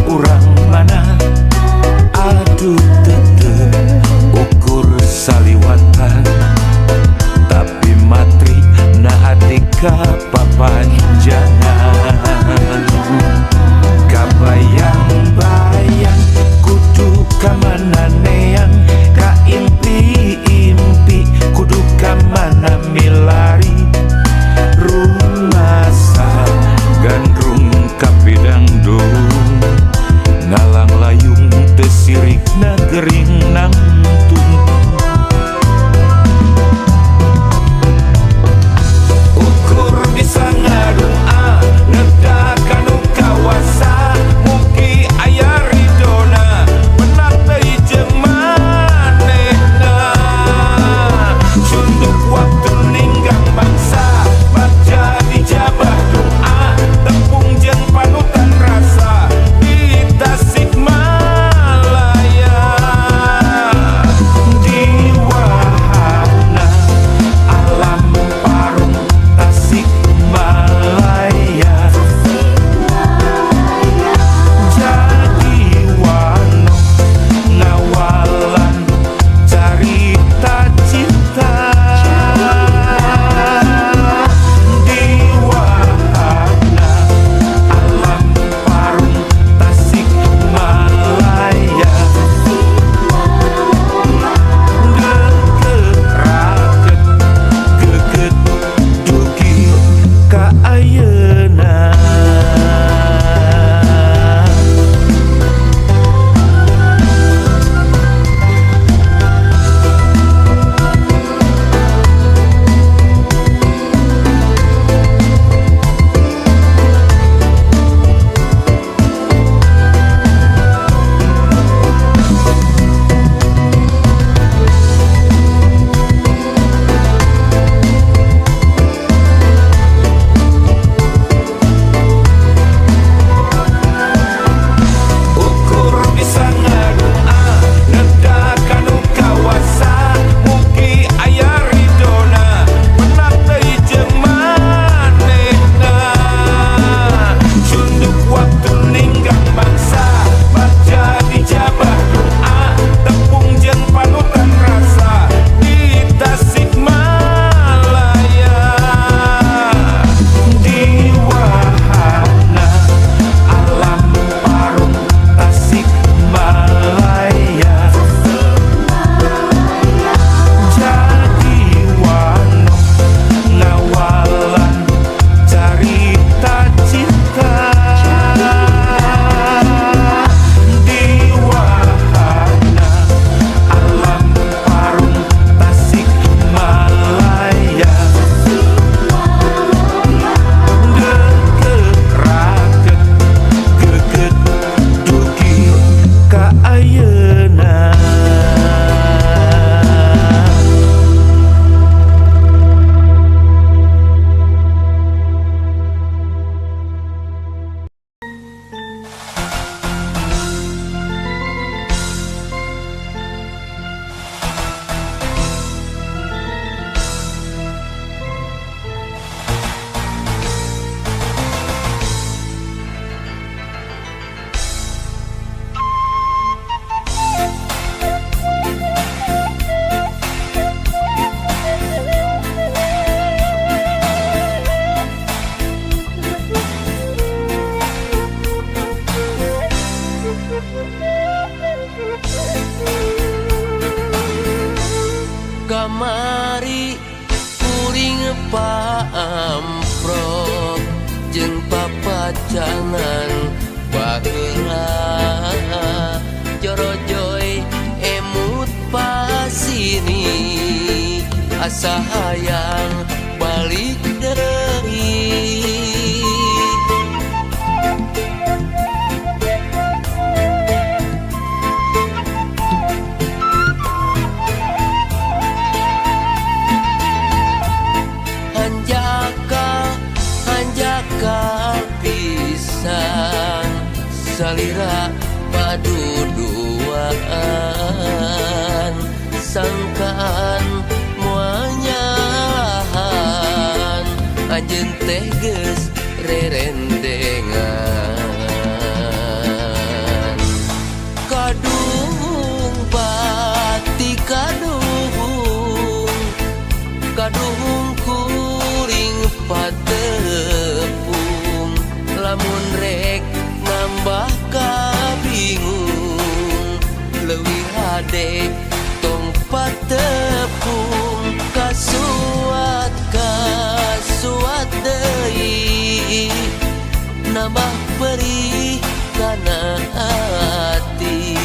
urang mana aduh tetep ukur saliwatan tapi matri na atika papanjangan kabayang-bayang kudu kamana neang ka impi-impi kudu kamana milari rumasa gandrung kapidangdung ngalang layung tesirik na gering nangtung ukur bisa ngadua nedakan kawasa mugi aya ridona benak teh jeung manehna sunduk waktu ninggang bangsa baca dijabah doa tepung jeung panutan rasa di Tasikmalaya di wahana alam parung Tasikmalaya jadi wano ngawalan carita cinta di wahana alam parung Tasikmalaya geget geget dugi ka ayeuna ukur bisa ngadua nedakan kawasa mugi aya ridona benak teh jeung manehna sunduk waktu ninggang bangsa baca dijabah doa tepung jeung panutan rasa di Tasikmalaya di wahana alam parung Tasikmalaya jadi wano ngawalan carita cinta di wahana alam parung Tasikmalaya geget geget dugi ka ayeuna kamari kuring paamprok jeung papacangan baheula jorojoy emut pasini asa hayang balik deui hanjaka pisan salira paduduan sangkaan muanyalahan anjeun teh geus rerendengan hade tong patepung kasuat deui nambah perih kana hati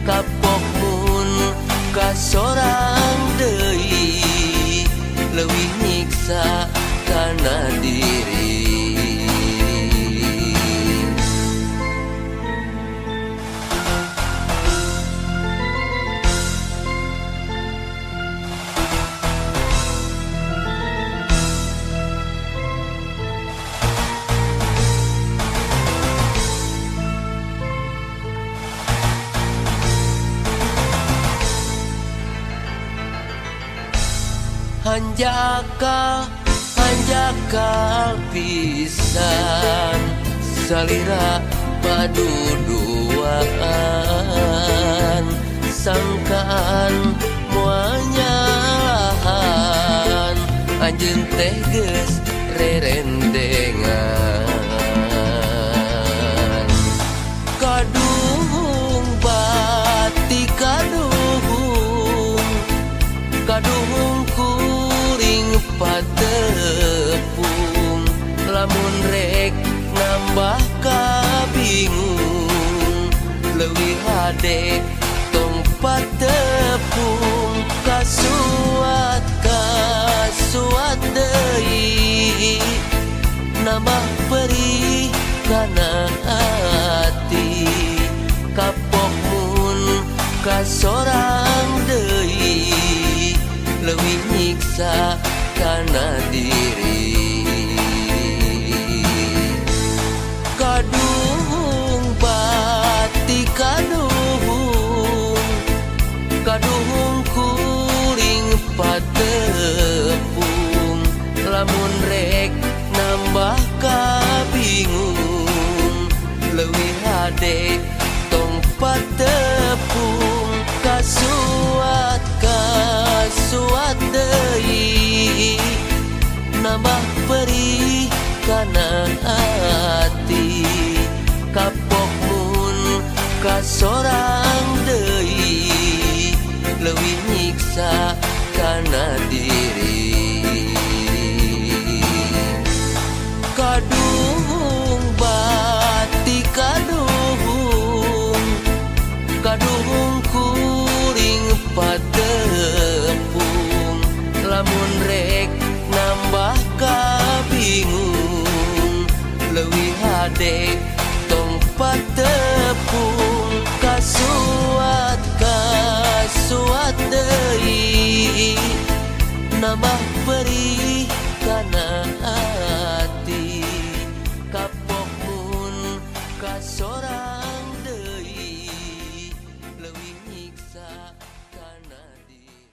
kapok mun kasorang deui leuwih nyiksa kana diri. Hanjaka pisan salira paduduaan sangkaan moalnya lahan anjeun teh geus rerendengan kaduhung bati kaduhung kuring patepung lamun rek nambah kabingung leuwih hade tong patepung kasuat deui nambah perih kana hati kapok mun kasorang deui leuwih nyiksa kana diri. Kaduhung bati kaduhung kuring patepung lamun rek nambah kabingung leuwih hade tong patepung kasuat deui nambah perih kana hati kapok mun kasorang deui leuwih nyiksa kana diri. Kaduhung bati kaduhung kuring patepung lamun rek nambah kabingung leuwih hade tong patepung kasuat deui nambah perih kana hati kapok mun kasorang deui leuwih nyiksa kana diri.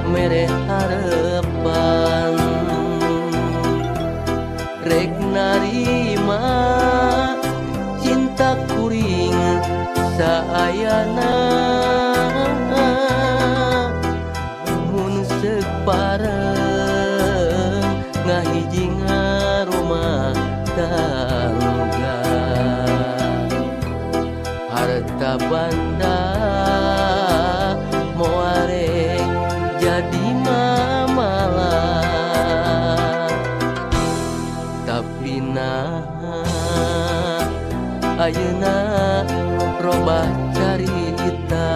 mere harapan rek narima cinta kuring saayana mun separeng ngahiji rumah tangga harta banda moare ayeuna robah carita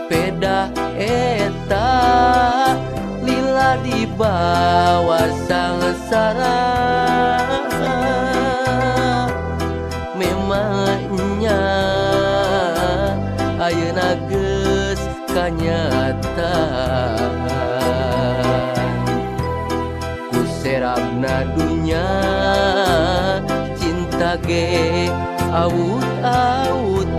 peda eta lila dibawa sangsara memangnya ayeuna geus kanyataan ku serabna dunya cinta ge aut-autan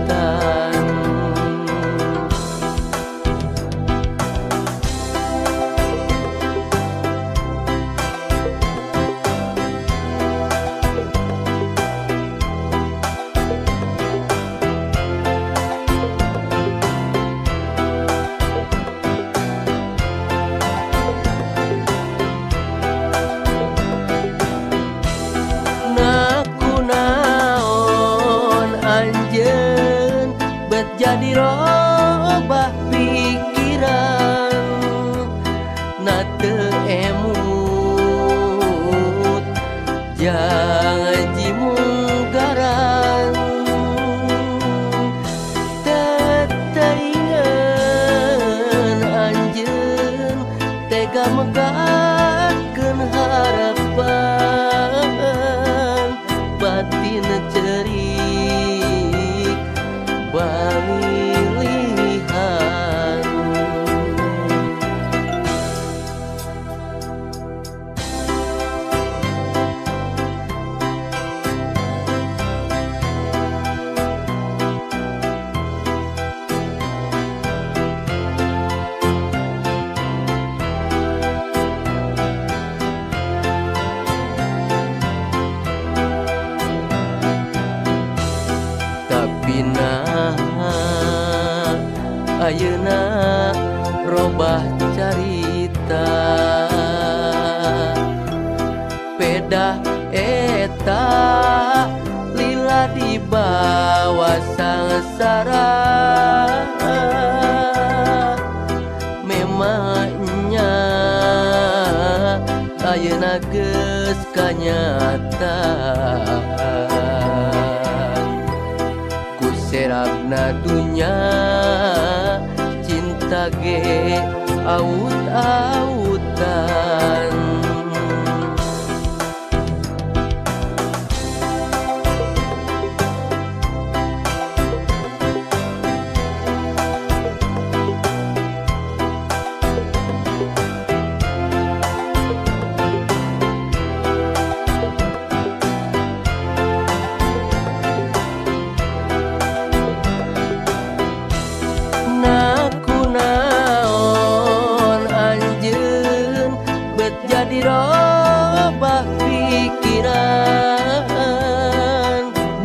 jadi robah pikiran na teu emut jangan jimunggaran tetaingan anjeun tega megahkeun harapan batin cerik balilihan tapi ayeuna robah carita peda eta lila dibawa sangsara memangnya ayeuna geus kanyataan ku serabna dunya cinta ge aut-autan jadi robah pikiran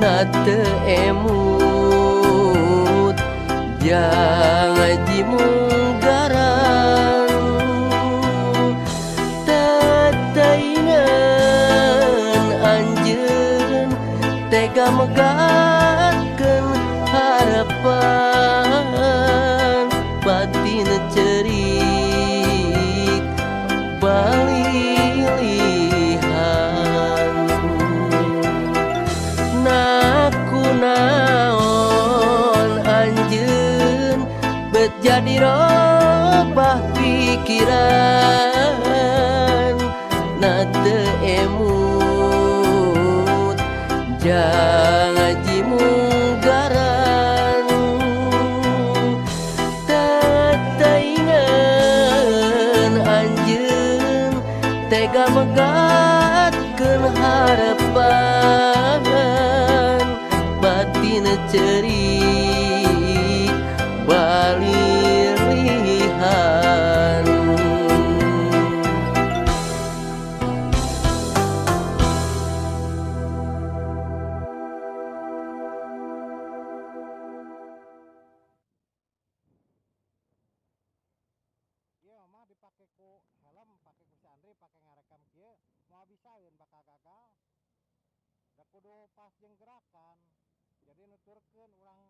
na teu emut jangan jimunggaran tetaingan anjeun tega megahkeun harapan batin cerik balilihan naku naon anjeun bet jadi robah pikiran na teu emut jangan jimunggaran tetaingan anjeun tega megatkeun harapan batin cerik balilihan dipake ku helm, pake ku Andri, pake ngarekam kieu, mau bisaeun bakal gagal. Da kudu pas jeung gerakan. Jadi nuturkeun urang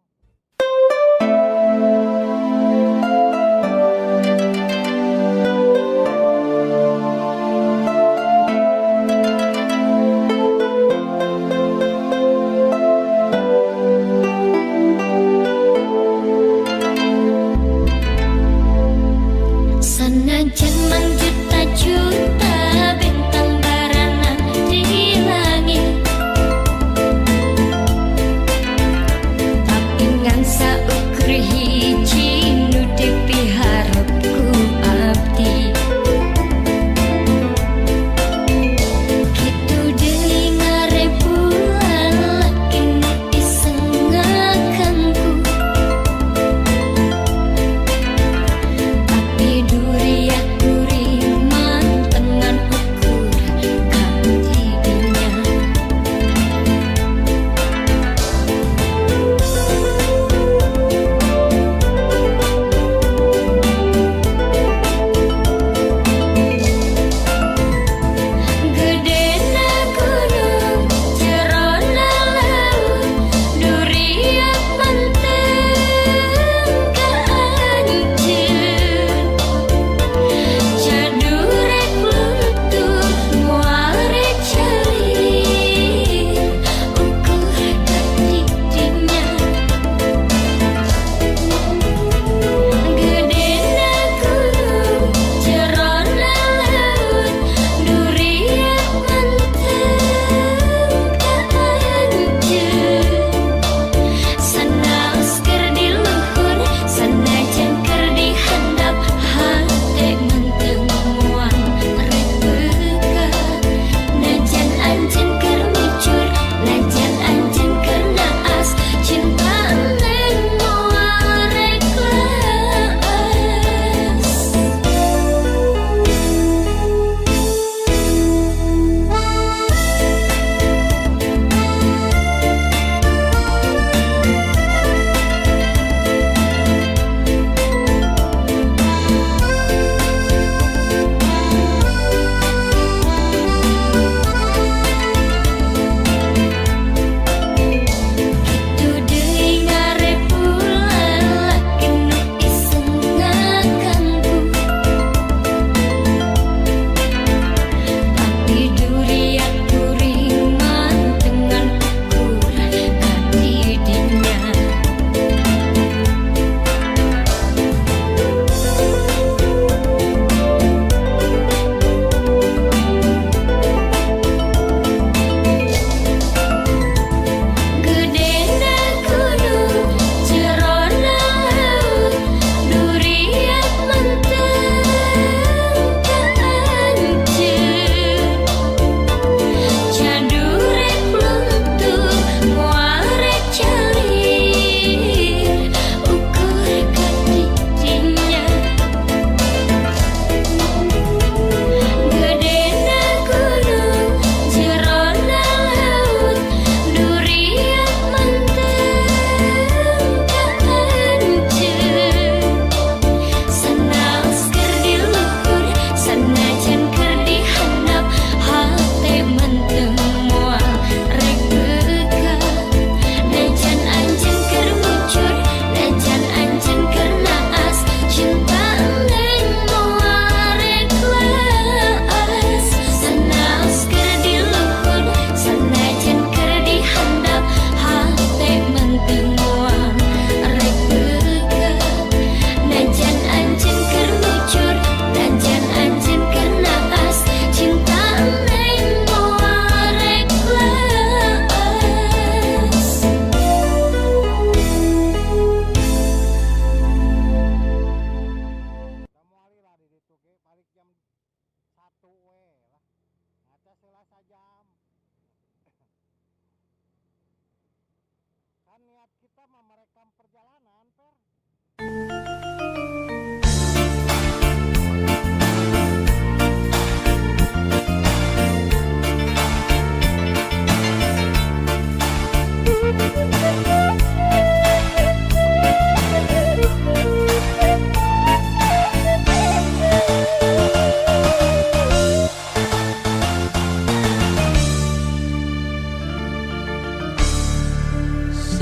kita mah merekam perjalanan, Per.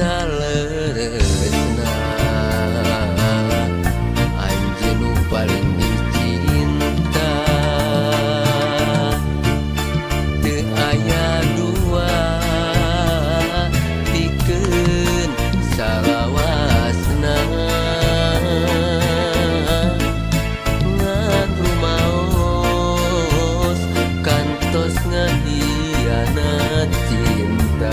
Saleresna anjeun nu paling dicinta, teu aya dua pikeun salawasna. Ngan rumaos kantos ngahianat cinta.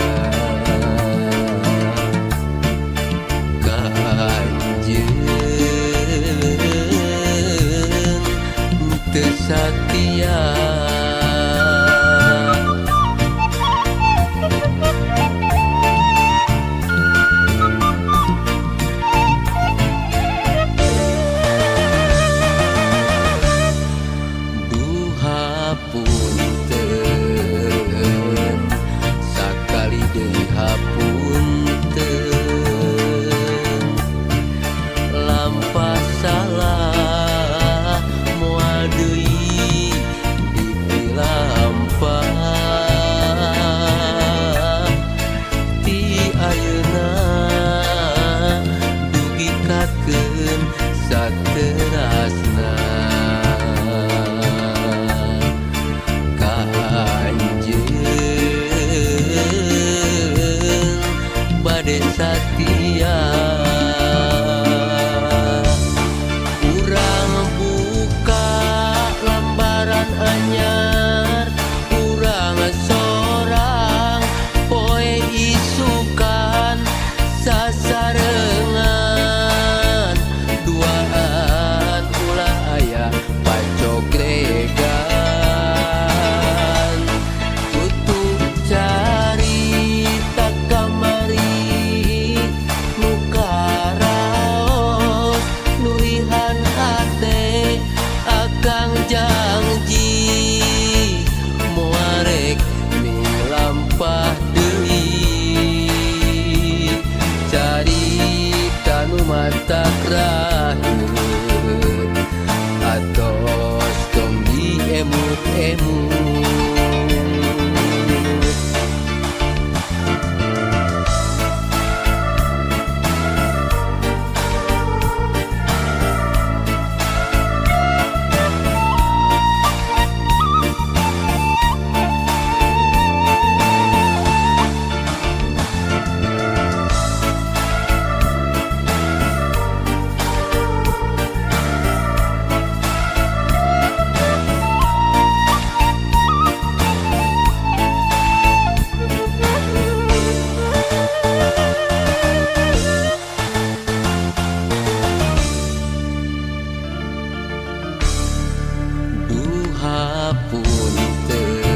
Teu satia duha punten sakali deui hapunten lampah salah moal deui dipilampah ti ayeuna dugikakeun saterasna ka anjeun bade satia. Urang buka lembaran anyar, urang sorang poe isukan sasarengan duaan ulah aya pacogregan tutup carita kamari nu karaos nulihan hate akang janji moarek milampah deui carita nu matak raheun atos tong diemut-emut. Duha punten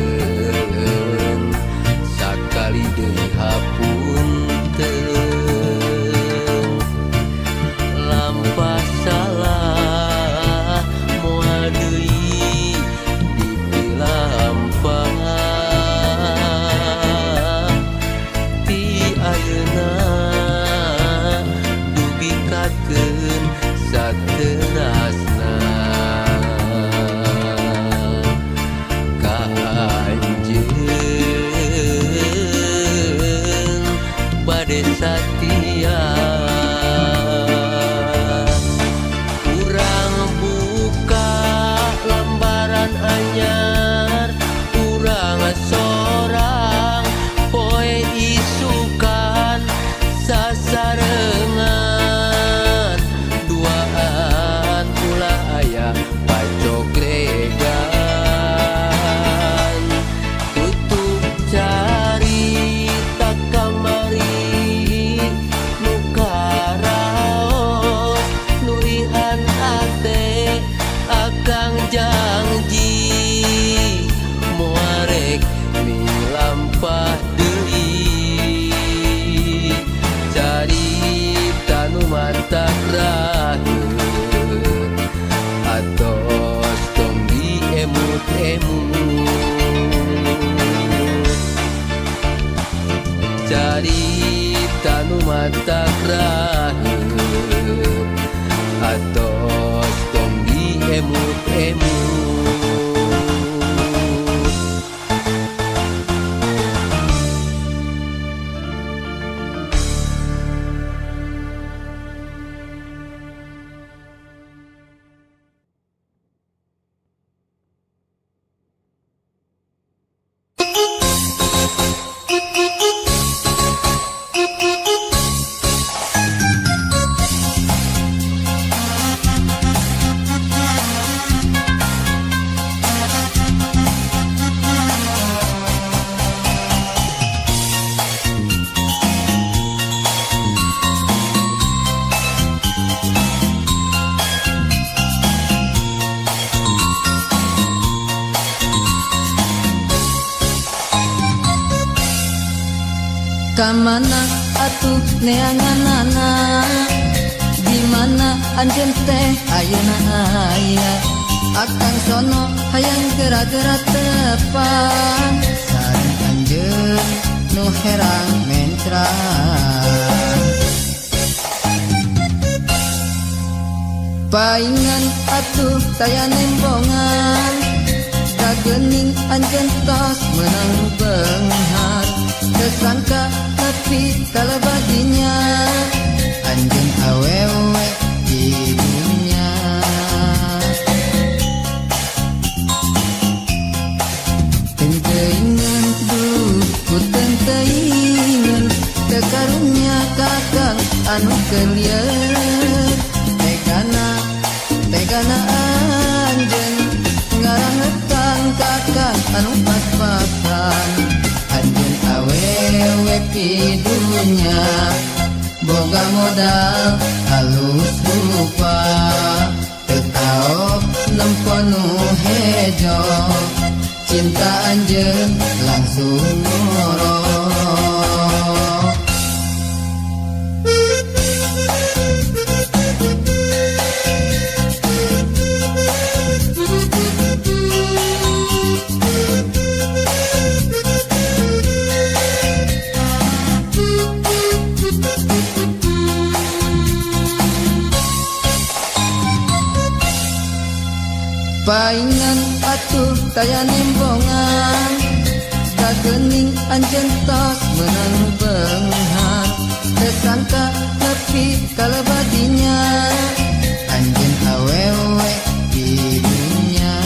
sakali deui hapunten lampah salah moal deui dipilampah ti ayeuna dugikakeun saterasna ka anjeun bade satia. Urang buka lembaran anyar, urang sorang poe isukan sasarengan duaan ulah aya pacogregan tutup carita kamari nu mata raheup atos tong diemut-emut. Kamana atuh neanganana, di mana anjeun teh ayeuna aya, akang sono hayang geura-geura tepan, sareng anjeun nu herang mencrang. Paingan atuh taya nembongan, kagening anjeun tos meunang beunghar, tersangka tapi kalebadinya anjeun awewe di dunya. Tenteingan ku tenteingan kekarunya kakang anu kelieur, tegana anjeun ngarangetang kakang anu pas-pasan. Anjeun awewe di dunya boga modal halus rupa, teu taok nempo nu hejo, cinta anjeun langsung ngorok. Paingan atuh taya nembongan, kagening anjeun tos meunang beunghar, tersangka nepi kalebadinya anjeun awewe di dunya.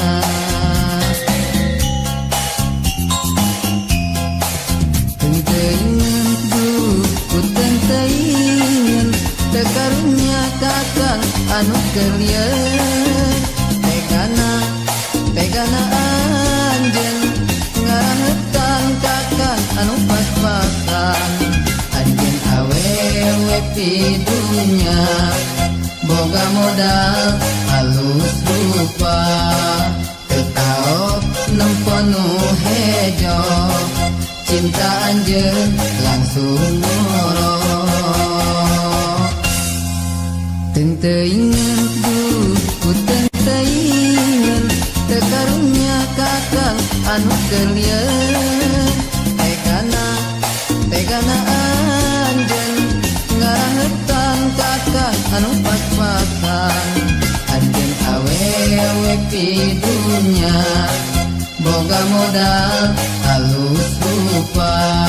Tenteingan ku tenteingan tekarunya kakang anu kelieur, tegana anjeun ngarangetang kakang anu pas-pasan. Anjeun awewe di dunya boga modal halus rupa, teu taok nempo nu hejo, cinta anjeun langsung ngorok. Tenteingan ku tenteingan tekarunya kakang anu kelieur, tegana anjeun ngarangetang kakang anu pas-pasan. Anjeun awewe di dunya boga modal halus rupa,